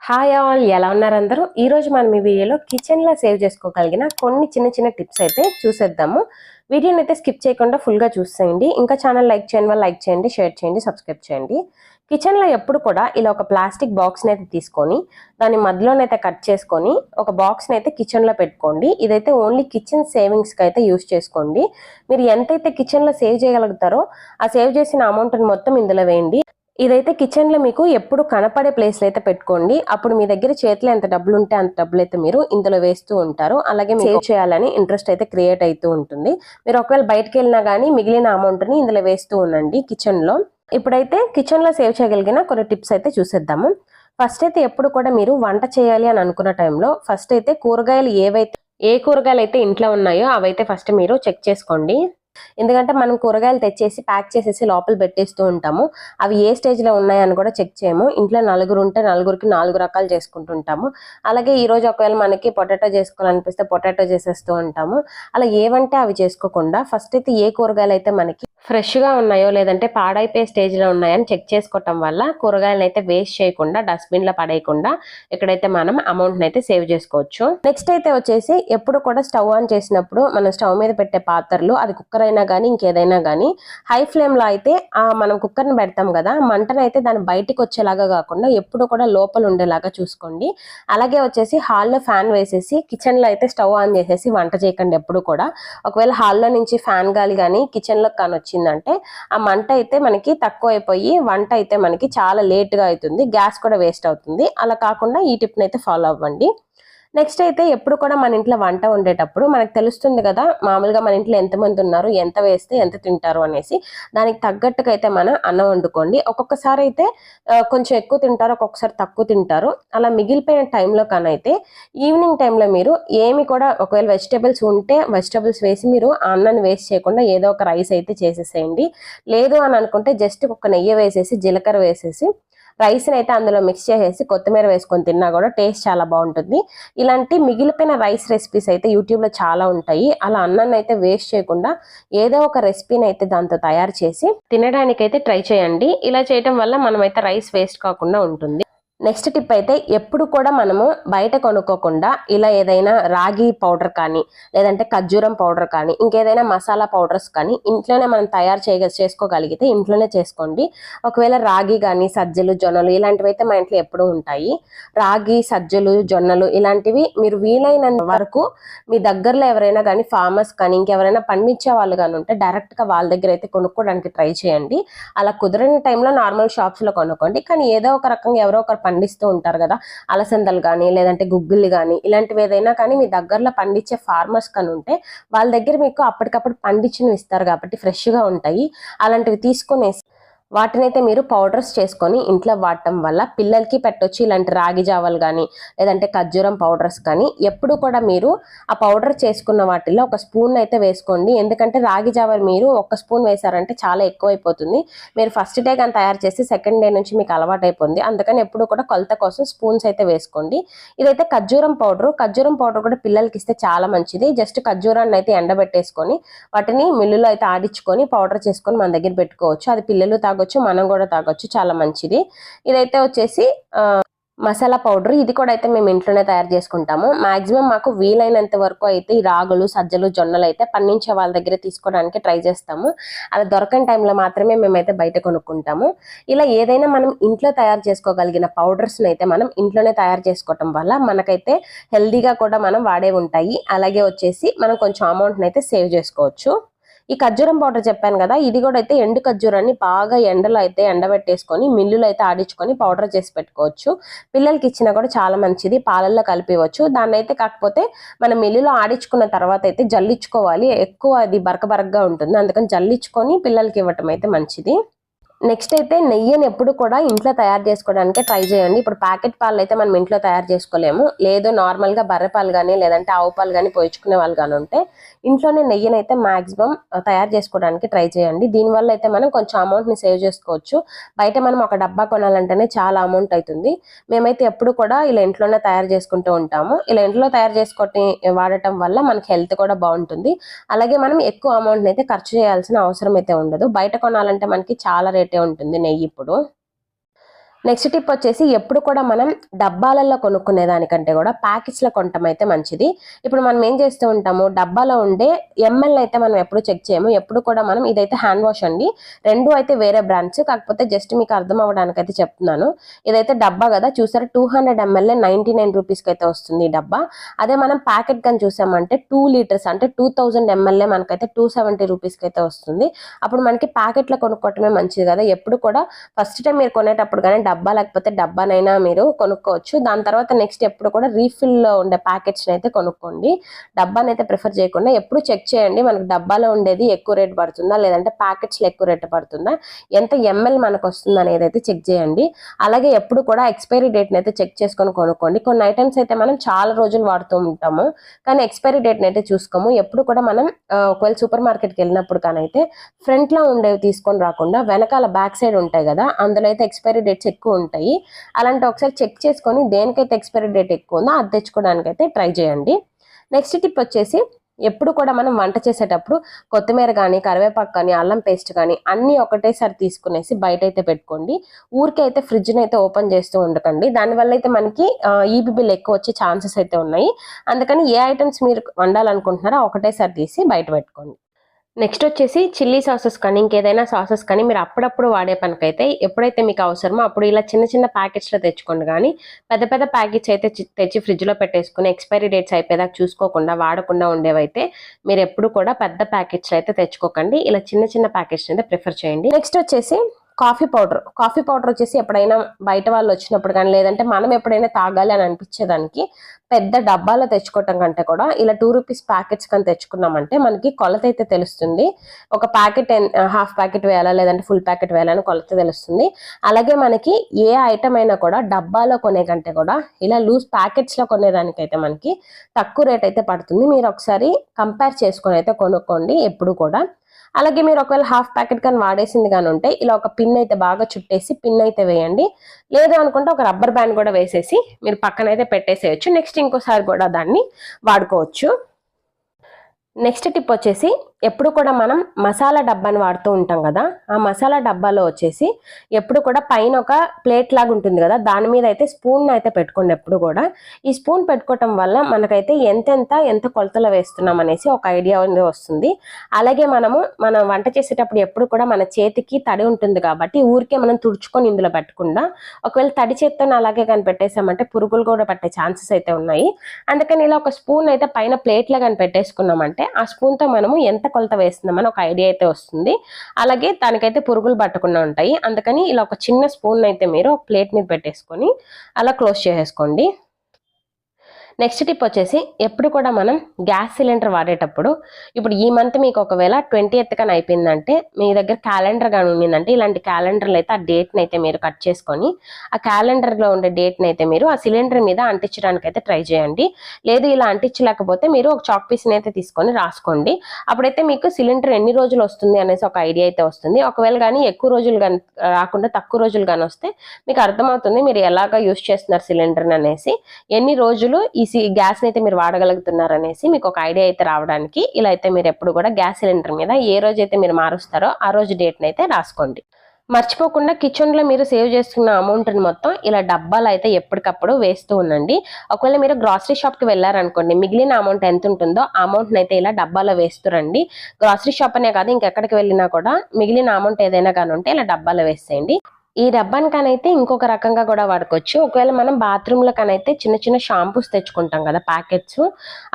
Hi all, ఎలా ఉన్నారు అందరూ? ఈరోజు మనం ఈ వీడియోలో కిచెన్లో సేవ్ చేసుకోగలిగిన కొన్ని చిన్న చిన్న టిప్స్ అయితే చూసేద్దాము. వీడియోని అయితే స్కిప్ చేయకుండా ఫుల్గా చూసేయండి. ఇంకా ఛానల్ లైక్ చేయండి, లైక్ చేయండి, షేర్ చేయండి, సబ్స్క్రైబ్ చేయండి. కిచెన్లో ఎప్పుడు కూడా ఇలా ఒక ప్లాస్టిక్ బాక్స్ని అయితే తీసుకొని దాని మధ్యలోనైతే కట్ చేసుకొని ఒక బాక్స్ని అయితే కిచెన్లో పెట్టుకోండి. ఇదైతే ఓన్లీ కిచెన్ సేవింగ్స్కి అయితే యూస్ చేసుకోండి. మీరు ఎంతైతే కిచెన్లో సేవ్ చేయగలుగుతారో ఆ సేవ్ చేసిన అమౌంట్ని మొత్తం ఇందులో వేయండి. ఇదైతే కిచెన్లో మీకు ఎప్పుడు కనపడే ప్లేస్లో అయితే పెట్టుకోండి. అప్పుడు మీ దగ్గర చేతిలో ఎంత డబ్బులు ఉంటే అంత డబ్బులు అయితే మీరు ఇందులో వేస్తూ ఉంటారు. అలాగే సేవ్ చేయాలని ఇంట్రెస్ట్ అయితే క్రియేట్ అవుతూ ఉంటుంది. మీరు ఒకవేళ బయటకు వెళ్ళినా కానీ మిగిలిన అమౌంట్ని ఇందులో వేస్తూ ఉండండి కిచెన్లో. ఇప్పుడైతే కిచెన్లో సేవ్ చేయగలిగిన కొన్ని టిప్స్ అయితే చూసేద్దాము. ఫస్ట్ అయితే ఎప్పుడు కూడా మీరు వంట చేయాలి అని అనుకున్న టైంలో ఫస్ట్ అయితే కూరగాయలు ఏ కూరగాయలు అయితే ఇంట్లో ఉన్నాయో అవైతే ఫస్ట్ మీరు చెక్ చేసుకోండి. ఎందుకంటే మనం కూరగాయలు తెచ్చేసి ప్యాక్ చేసేసి లోపల పెట్టేస్తూ ఉంటాము. అవి ఏ స్టేజ్లో ఉన్నాయని కూడా చెక్ చేయము. ఇంట్లో నలుగురు ఉంటే నలుగురికి 4 రకాలు చేసుకుంటుంటాము. అలాగే ఈరోజు ఒకవేళ మనకి పొటాటో చేసుకోవాలనిపిస్తే పొటాటో చేసేస్తూ ఉంటాము. అలా ఏవంటే అవి చేసుకోకుండా ఫస్ట్ అయితే ఏ కూరగాయలు అయితే మనకి ఫ్రెష్గా ఉన్నాయో లేదంటే పాడైపోయే స్టేజ్లో ఉన్నాయని చెక్ చేసుకోవటం వల్ల కూరగాయలను అయితే వేస్ట్ చేయకుండా డస్ట్బిన్లో పడేయకుండా ఇక్కడైతే మనం అమౌంట్ని అయితే సేవ్ చేసుకోవచ్చు. నెక్స్ట్ అయితే వచ్చేసి ఎప్పుడు కూడా స్టవ్ ఆన్ చేసినప్పుడు మనం స్టవ్ మీద పెట్టే పాత్రలు, అది కుక్కర్ అయినా కానీ ఇంకేదైనా కానీ హై ఫ్లేమ్లో అయితే మనం కుక్కర్ని పెడతాం కదా, మంటనైతే దాని బయటికి వచ్చేలాగా కాకుండా ఎప్పుడు కూడా లోపల ఉండేలాగా చూసుకోండి. అలాగే వచ్చేసి హాల్లో ఫ్యాన్ వేసేసి కిచెన్లో అయితే స్టవ్ ఆన్ చేసేసి వంట చేయకండి ఎప్పుడు కూడా. ఒకవేళ హాల్లో నుంచి ఫ్యాన్ గాలి కానీ కిచెన్లో కానీ వచ్చిందంటే ఆ మంట అయితే మనకి తక్కువ అయిపోయి వంట అయితే మనకి చాలా లేట్గా అవుతుంది, గ్యాస్ కూడా వేస్ట్ అవుతుంది. అలా కాకుండా ఈ టిప్ని అయితే ఫాలో అవ్వండి. నెక్స్ట్ అయితే ఎప్పుడు కూడా మన ఇంట్లో వంట వండేటప్పుడు మనకు తెలుస్తుంది కదా, మామూలుగా మన ఇంట్లో ఎంతమంది ఉన్నారు, ఎంత వేస్తే ఎంత తింటారు అనేసి. దానికి తగ్గట్టుగా అయితే మనం అన్నం వండుకోండి. ఒక్కొక్కసారి అయితే కొంచెం ఎక్కువ తింటారు, ఒక్కొక్కసారి తక్కువ తింటారు. అలా మిగిలిపోయిన టైంలో కానైతే ఈవినింగ్ టైంలో మీరు ఏమి కూడా ఒకవేళ వెజిటేబుల్స్ ఉంటే వెజిటేబుల్స్ వేసి మీరు అన్నాన్ని వేస్ట్ చేయకుండా ఏదో ఒక రైస్ అయితే చేసేసేయండి. లేదు అని అనుకుంటే జస్ట్ ఒక నెయ్యి వేసేసి జీలకర్ర వేసేసి రైస్ని అయితే అందులో మిక్స్ చేసేసి కొత్తిమీర వేసుకొని తిన్నా కూడా టేస్ట్ చాలా బాగుంటుంది. ఇలాంటి మిగిలిపోయిన రైస్ రెసిపీస్ అయితే యూట్యూబ్లో చాలా ఉంటాయి. అలా అన్నాన్ని అయితే వేస్ట్ చేయకుండా ఏదో ఒక రెసిపీని అయితే దాంతో తయారు చేసి తినడానికైతే ట్రై చేయండి. ఇలా చేయడం వల్ల మనమైతే రైస్ వేస్ట్ కాకుండా ఉంటుంది. నెక్స్ట్ టిప్ అయితే ఎప్పుడు కూడా మనము బయట కొనుక్కోకుండా ఇలా ఏదైనా రాగి పౌడర్ కానీ లేదంటే ఖర్జూరం పౌడర్ కానీ ఇంకేదైనా మసాలా పౌడర్స్ కానీ ఇంట్లోనే మనం తయారు చేసుకోగలిగితే ఇంట్లోనే చేసుకోండి. ఒకవేళ రాగి కానీ సజ్జలు జొన్నలు ఇలాంటివి అయితే మా ఇంట్లో ఎప్పుడూ ఉంటాయి. రాగి సజ్జలు జొన్నలు ఇలాంటివి మీరు వీలైనంత వరకు మీ దగ్గరలో ఎవరైనా కానీ ఫార్మర్స్ కానీ ఇంకెవరైనా పండించే వాళ్ళు కానీ ఉంటే డైరెక్ట్గా వాళ్ళ దగ్గర అయితే కొనుక్కోవడానికి ట్రై చేయండి. అలా కుదరని టైంలో నార్మల్ షాప్స్లో కొనుక్కోండి. కానీ ఏదో ఒక రకంగా ఎవరో ఒకరు పండిస్తూ ఉంటారు కదా, అలసందలు కానీ లేదంటే గుగ్గిళ్ళు కానీ ఇలాంటివి ఏదైనా కానీ మీ దగ్గరలో పండించే ఫార్మర్స్ కానీ ఉంటే వాళ్ళ దగ్గర మీకు అప్పటికప్పుడు పండించినవి ఇస్తారు కాబట్టి ఫ్రెష్గా ఉంటాయి. అలాంటివి తీసుకునేసి వాటినైతే మీరు పౌడర్స్ చేసుకొని ఇంట్లో వాడటం వల్ల పిల్లలకి పెట్టొచ్చు. ఇలాంటి రాగి జావలు కానీ లేదంటే ఖర్జూరం పౌడర్స్ కానీ ఎప్పుడు కూడా మీరు ఆ పౌడర్ చేసుకున్న వాటిల్లో ఒక స్పూన్ అయితే వేసుకోండి. ఎందుకంటే రాగి జావలు మీరు ఒక స్పూన్ వేసారంటే చాలా ఎక్కువైపోతుంది. మీరు ఫస్ట్ డే కానీ తయారు చేసి సెకండ్ డే నుంచి మీకు అలవాటు అయిపోతుంది. అందుకని ఎప్పుడు కూడా కొలత కోసం స్పూన్స్ అయితే వేసుకోండి. ఇదైతే ఖర్జూరం పౌడర్ కూడా పిల్లలకి ఇస్తే చాలా మంచిది. జస్ట్ ఖర్జూరాన్ని అయితే ఎండబెట్టేసుకొని వాటిని మిల్లులో అయితే ఆడించుకొని పౌడర్ చేసుకొని మన దగ్గర పెట్టుకోవచ్చు. అది పిల్లలు తాగొచ్చు, మనం కూడా తాగొచ్చు, చాలా మంచిది. ఇదైతే వచ్చేసి మసాలా పౌడర్, ఇది కూడా అయితే మేము ఇంట్లోనే తయారు చేసుకుంటాము. మాక్సిమం మాకు వీలైనంత వరకు అయితే ఈ రాగులు సజ్జలు జొన్నలు అయితే పండించే వాళ్ళ దగ్గర తీసుకోవడానికి ట్రై చేస్తాము. అలా దొరకని టైంలో మాత్రమే మేమైతే బయట కొనుక్కుంటాము. ఇలా ఏదైనా మనం ఇంట్లో తయారు చేసుకోగలిగిన పౌడర్స్ని అయితే మనం ఇంట్లోనే తయారు చేసుకోవటం వల్ల మనకైతే హెల్దీగా కూడా మనం వాడే ఉంటాయి. అలాగే వచ్చేసి మనం కొంచెం అమౌంట్ని అయితే సేవ్ చేసుకోవచ్చు. ఈ ఖర్జూరం పౌడర్ చెప్పాను కదా, ఇది కూడా అయితే ఎండు ఖర్జూరాన్ని బాగా ఎండలో అయితే ఎండబెట్టేసుకొని మిల్లులో అయితే ఆడించుకొని పౌడర్ చేసి పెట్టుకోవచ్చు. పిల్లలకి ఇచ్చినా కూడా చాలా మంచిది, పాలల్లో కలిపివచ్చు. దాన్ని అయితే కాకపోతే మనం మిల్లులో ఆడించుకున్న తర్వాత అయితే జల్లించుకోవాలి, ఎక్కువ అది బరకబరకగా ఉంటుంది. అందుకని జల్లించుకొని పిల్లలకి ఇవ్వటం అయితే మంచిది. నెక్స్ట్ అయితే నెయ్యిని ఎప్పుడు కూడా ఇంట్లో తయారు చేసుకోవడానికి ట్రై చేయండి. ఇప్పుడు ప్యాకెట్ పాలు అయితే మనం ఇంట్లో తయారు చేసుకోలేము. లేదు నార్మల్గా బర్రె పాలు కానీ లేదంటే ఆవు పాలు కానీ పోయించుకునే వాళ్ళు కానీ ఉంటే ఇంట్లోనే నెయ్యిని అయితే మాక్సిమం తయారు చేసుకోవడానికి ట్రై చేయండి. దీనివల్ల అయితే మనం కొంచెం అమౌంట్ని సేవ్ చేసుకోవచ్చు. బయట మనం ఒక డబ్బా కొనాలంటేనే చాలా అమౌంట్ అవుతుంది. మేమైతే ఎప్పుడు కూడా ఇలా ఇంట్లోనే తయారు చేసుకుంటూ ఉంటాము. ఇలా ఇంట్లో తయారు చేసుకొని వాడటం వల్ల మనకి హెల్త్ కూడా బాగుంటుంది. అలాగే మనం ఎక్కువ అమౌంట్ని అయితే ఖర్చు చేయాల్సిన అవసరం అయితే ఉండదు. బయట కొనాలంటే మనకి చాలా రేటే ఉంటుంది నెయ్యి ఇప్పుడు. నెక్స్ట్ టిప్ వచ్చేసి ఎప్పుడు కూడా మనం డబ్బాలలో కొనుక్కునే దానికంటే కూడా ప్యాకెట్స్లో కొనటం అయితే మంచిది. ఇప్పుడు మనం ఏం చేస్తూ ఉంటాము, డబ్బాలో ఉండే ఎంఎల్ అయితే మనం ఎప్పుడు చెక్ చేయము. ఎప్పుడు కూడా మనం ఇదైతే హ్యాండ్ వాష్ అండి, రెండు అయితే వేరే బ్రాండ్స్, కాకపోతే జస్ట్ మీకు అర్థం అవ్వడానికి అయితే చెప్తున్నాను. ఇదైతే డబ్బా కదా చూసారా, 200 ml 99 రూపీస్కి అయితే వస్తుంది ఈ డబ్బా. అదే మనం ప్యాకెట్ కానీ చూసామంటే 2 లీటర్స్ అంటే 2000 ml మనకైతే 270 రూపీస్కి అయితే వస్తుంది. అప్పుడు మనకి ప్యాకెట్లో కొనుక్కోవటమే మంచిది కదా. ఎప్పుడు కూడా ఫస్ట్ టైం మీరు కొనేటప్పుడు కానీ డబ్బా లేకపోతే డబ్బానైనా మీరు కొనుక్కోవచ్చు. దాని తర్వాత నెక్స్ట్ ఎప్పుడు కూడా రీఫిల్లో ఉండే ప్యాకెట్స్ అయితే కొనుక్కోండి. డబ్బాని అయితే ప్రిఫర్ చేయకుండా ఎప్పుడు చెక్ చేయండి, మనకు డబ్బాలో ఉండేది ఎక్కువ రేట్ పడుతుందా లేదంటే ప్యాకెట్స్లో ఎక్కువ రేట్ పడుతుందా, ఎంత ఎంఎల్ మనకు వస్తుంది అనేది అయితే చెక్ చేయండి. అలాగే ఎప్పుడు కూడా ఎక్స్పైరీ డేట్ని అయితే చెక్ చేసుకొని కొనుక్కోండి. కొన్ని ఐటమ్స్ అయితే మనం చాలా రోజులు వాడుతూ ఉంటాము కానీ ఎక్స్పైరీ డేట్ని అయితే చూసుకోము. ఎప్పుడు కూడా మనం ఒకవేళ సూపర్ మార్కెట్కి వెళ్ళినప్పుడు కానీ అయితే ఫ్రంట్లో ఉండేవి తీసుకొని రాకుండా వెనకాల బ్యాక్ సైడ్ ఉంటాయి కదా, అందులో అయితే ఎక్స్పైరీ డేట్స్ ఎక్కువ ఉంటాయి. అలాంటి ఒకసారి చెక్ చేసుకొని దేనికైతే ఎక్స్పైరీ డేట్ ఎక్కువ ఉందో అది తెచ్చుకోవడానికి అయితే ట్రై చేయండి. నెక్స్ట్ టిప్ వచ్చేసి ఎప్పుడు కూడా మనం వంట చేసేటప్పుడు కొత్తిమీర కానీ కరివేపాకు కానీ అల్లం పేస్ట్ కానీ అన్నీ ఒకటేసారి తీసుకునేసి బయట అయితే పెట్టుకోండి. ఊరికే అయితే ఫ్రిడ్జ్ని అయితే ఓపెన్ చేస్తూ ఉండకండి, దానివల్ల అయితే మనకి ఈబీ బిల్ ఎక్కువ వచ్చే ఛాన్సెస్ అయితే ఉన్నాయి. అందుకని ఏ ఐటమ్స్ మీరు వండాలనుకుంటున్నారో ఒకటేసారి తీసి బయట పెట్టుకోండి. నెక్స్ట్ వచ్చేసి చిల్లీ సాసెస్ కానీ ఇంకేదైనా సాసెస్ కానీ మీరు అప్పుడప్పుడు వాడే పనికైతే ఎప్పుడైతే మీకు అవసరమో అప్పుడు ఇలా చిన్న చిన్న ప్యాకెట్స్లో తెచ్చుకోండి. కానీ పెద్ద పెద్ద ప్యాకెట్స్ అయితే తెచ్చి ఫ్రిడ్జ్లో పెట్టేసుకుని ఎక్స్పైరీ డేట్స్ అయిపోయేదాకా చూసుకోకుండా వాడకుండా ఉండేవైతే మీరు ఎప్పుడు కూడా పెద్ద ప్యాకెట్స్లో అయితే తెచ్చుకోకండి. ఇలా చిన్న చిన్న ప్యాకెట్స్ అయితే ప్రిఫర్ చేయండి. నెక్స్ట్ వచ్చేసి కాఫీ పౌడర్ వచ్చేసి ఎప్పుడైనా బయట వాళ్ళు వచ్చినప్పుడు కానీ లేదంటే మనం ఎప్పుడైనా తాగాలి అని అనిపించేదానికి పెద్ద డబ్బాలో తెచ్చుకోవటం కంటే కూడా ఇలా 2 రూపీస్ ప్యాకెట్స్ కానీ తెచ్చుకున్నామంటే మనకి కొలత అయితే తెలుస్తుంది. ఒక ప్యాకెట్ హాఫ్ ప్యాకెట్ వేయాలా లేదంటే ఫుల్ ప్యాకెట్ వేయాలని కొలత తెలుస్తుంది. అలాగే మనకి ఏ ఐటమ్ అయినా కూడా డబ్బాలో కొనే కంటే కూడా ఇలా లూజ్ ప్యాకెట్స్లో కొనేదానికైతే మనకి తక్కువ రేట్ అయితే పడుతుంది. మీరు ఒకసారి కంపేర్ చేసుకొని అయితే కొనుక్కోండి ఎప్పుడు కూడా. అలాగే మీరు ఒకవేళ హాఫ్ ప్యాకెట్ కానీ వాడేసింది కానీ ఉంటే ఇలా ఒక పిన్ అయితే బాగా చుట్టేసి పిన్ అయితే వేయండి. లేదు అనుకుంటే ఒక రబ్బర్ బ్యాండ్ కూడా వేసేసి మీరు పక్కన అయితే పెట్టేసేయచ్చు. నెక్స్ట్ ఇంకోసారి కూడా దాన్ని వాడుకోవచ్చు. నెక్స్ట్ టిప్ వచ్చేసి ఎప్పుడు కూడా మనం మసాలా డబ్బాని వాడుతూ ఉంటాం కదా, ఆ మసాలా డబ్బాలో వచ్చేసి ఎప్పుడు కూడా పైన ఒక ప్లేట్ లాగా ఉంటుంది కదా, దాని మీద అయితే స్పూన్ అయితే పెట్టుకోండి. ఎప్పుడు కూడా ఈ స్పూన్ పెట్టుకోవటం వల్ల మనకైతే ఎంత కొలతలో వేస్తున్నాం అనేసి ఒక ఐడియా వస్తుంది. అలాగే మనం వంట చేసేటప్పుడు ఎప్పుడు కూడా మన చేతికి తడి ఉంటుంది కాబట్టి ఊరికే మనం తుడుచుకొని ఇందులో పెట్టకుండా ఒకవేళ తడి చేత్తో అలాగే కానీ పెట్టేసామంటే పురుగులు కూడా పట్టే ఛాన్సెస్ అయితే ఉన్నాయి. అందుకని ఇలా ఒక స్పూన్ అయితే పైన ప్లేట్లో కానీ పెట్టేసుకున్నామంటే ఆ స్పూన్తో మనము ఎంత కొలత వేస్తున్నామని ఒక ఐడియా అయితే వస్తుంది. అలాగే దానికైతే పురుగులు పట్టకుండా ఉంటాయి. అందుకని ఇలా ఒక చిన్న స్పూన్ అయితే మీరు ఒక ప్లేట్ మీద పెట్టేసుకొని అలా క్లోజ్ చేసేసుకోండి. నెక్స్ట్ టిప్ వచ్చేసి ఎప్పుడు కూడా మనం గ్యాస్ సిలిండర్ వాడేటప్పుడు ఇప్పుడు ఈ మంత్ మీకు ఒకవేళ 20th కానీ అయిపోయిందంటే మీ దగ్గర క్యాలెండర్ కానీ ఉండిందంటే ఇలాంటి క్యాలెండర్లు అయితే ఆ డేట్ని అయితే మీరు కట్ చేసుకొని ఆ క్యాలెండర్లో ఉండే డేట్ని అయితే మీరు ఆ సిలిండర్ మీద అంటించడానికి అయితే ట్రై చేయండి. లేదు ఇలా అంటించలేకపోతే మీరు ఒక చాక్ పీస్ని అయితే తీసుకొని రాసుకోండి. అప్పుడైతే మీకు సిలిండర్ ఎన్ని రోజులు వస్తుంది అనేసి ఒక ఐడియా అయితే వస్తుంది. ఒకవేళ కానీ ఎక్కువ రోజులు కానీ రాకుండా తక్కువ రోజులు కానీ వస్తే మీకు అర్థమవుతుంది మీరు ఎలాగ యూజ్ చేస్తున్నారు సిలిండర్ని అనేసి, ఎన్ని రోజులు ఈ గ్యాస్ అయితే మీరు వాడగలుగుతున్నారు అనేసి మీకు ఒక ఐడియా అయితే రావడానికి ఇలా అయితే మీరు ఎప్పుడు కూడా గ్యాస్ సిలిండర్ మీద ఏ రోజు అయితే మీరు మారుస్తారో ఆ రోజు డేట్ని అయితే రాసుకోండి. మర్చిపోకుండా కిచెన్లో మీరు సేవ్ చేసుకున్న అమౌంట్ని మొత్తం ఇలా డబ్బాలు అయితే ఎప్పటికప్పుడు వేస్తూ ఉండండి. ఒకవేళ మీరు గ్రాసరీ షాప్కి వెళ్ళారనుకోండి, మిగిలిన అమౌంట్ ఎంత ఉంటుందో ఆ అమౌంట్ని అయితే ఇలా డబ్బాలో వేస్తురండి. గ్రాసరీ షాప్ అనే కాదు ఇంకెక్కడికి వెళ్ళినా కూడా మిగిలిన అమౌంట్ ఏదైనా కానీ ఉంటే ఇలా డబ్బాలో వేసేయండి. ఈ డబ్బాని కానైతే ఇంకొక రకంగా కూడా వాడుకోవచ్చు. ఒకవేళ మనం బాత్రూంలో కానైతే చిన్న చిన్న షాంపూస్ తెచ్చుకుంటాం కదా ప్యాకెట్స్,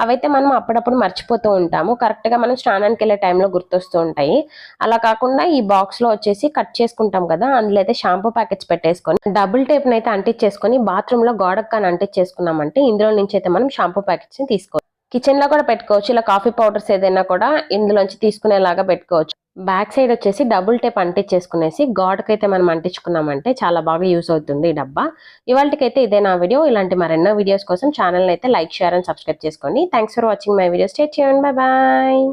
అవైతే మనం అప్పుడప్పుడు మర్చిపోతూ ఉంటాము. కరెక్ట్గా మనం స్నానానికి వెళ్ళే టైంలో గుర్తొస్తూ ఉంటాయి. అలా కాకుండా ఈ బాక్స్లో వచ్చేసి కట్ చేసుకుంటాం కదా, అందులో అయితే షాంపూ ప్యాకెట్స్ పెట్టేసుకొని డబుల్ టేప్ని అయితే అంటించేసుకొని బాత్రూంలో గోడకు కానీ అంటించేసుకున్నామంటే ఇందులో నుంచి అయితే మనం షాంపూ ప్యాకెట్స్ని తీసుకోవచ్చు. కిచెన్లో కూడా పెట్టుకోవచ్చు. ఇలా కాఫీ పౌడర్స్ ఏదైనా కూడా ఇందులోంచి తీసుకునేలాగా పెట్టుకోవచ్చు. బ్యాక్ సైడ్ వచ్చేసి డబుల్ టేప్ అంటించేసుకునేసి గాడ్కైతే మనం అంటించుకున్నామంటే చాలా బాగా యూస్ అవుతుంది ఈ డబ్బా. ఇవాళకైతే ఇదే నా వీడియో. ఇలాంటి మరెన్నో వీడియోస్ కోసం ఛానల్ అయితే లైక్, షేర్ అండ్ సబ్స్క్రైబ్ చేసుకోండి. Thanks for watching my video. Stay tuned. Bye bye.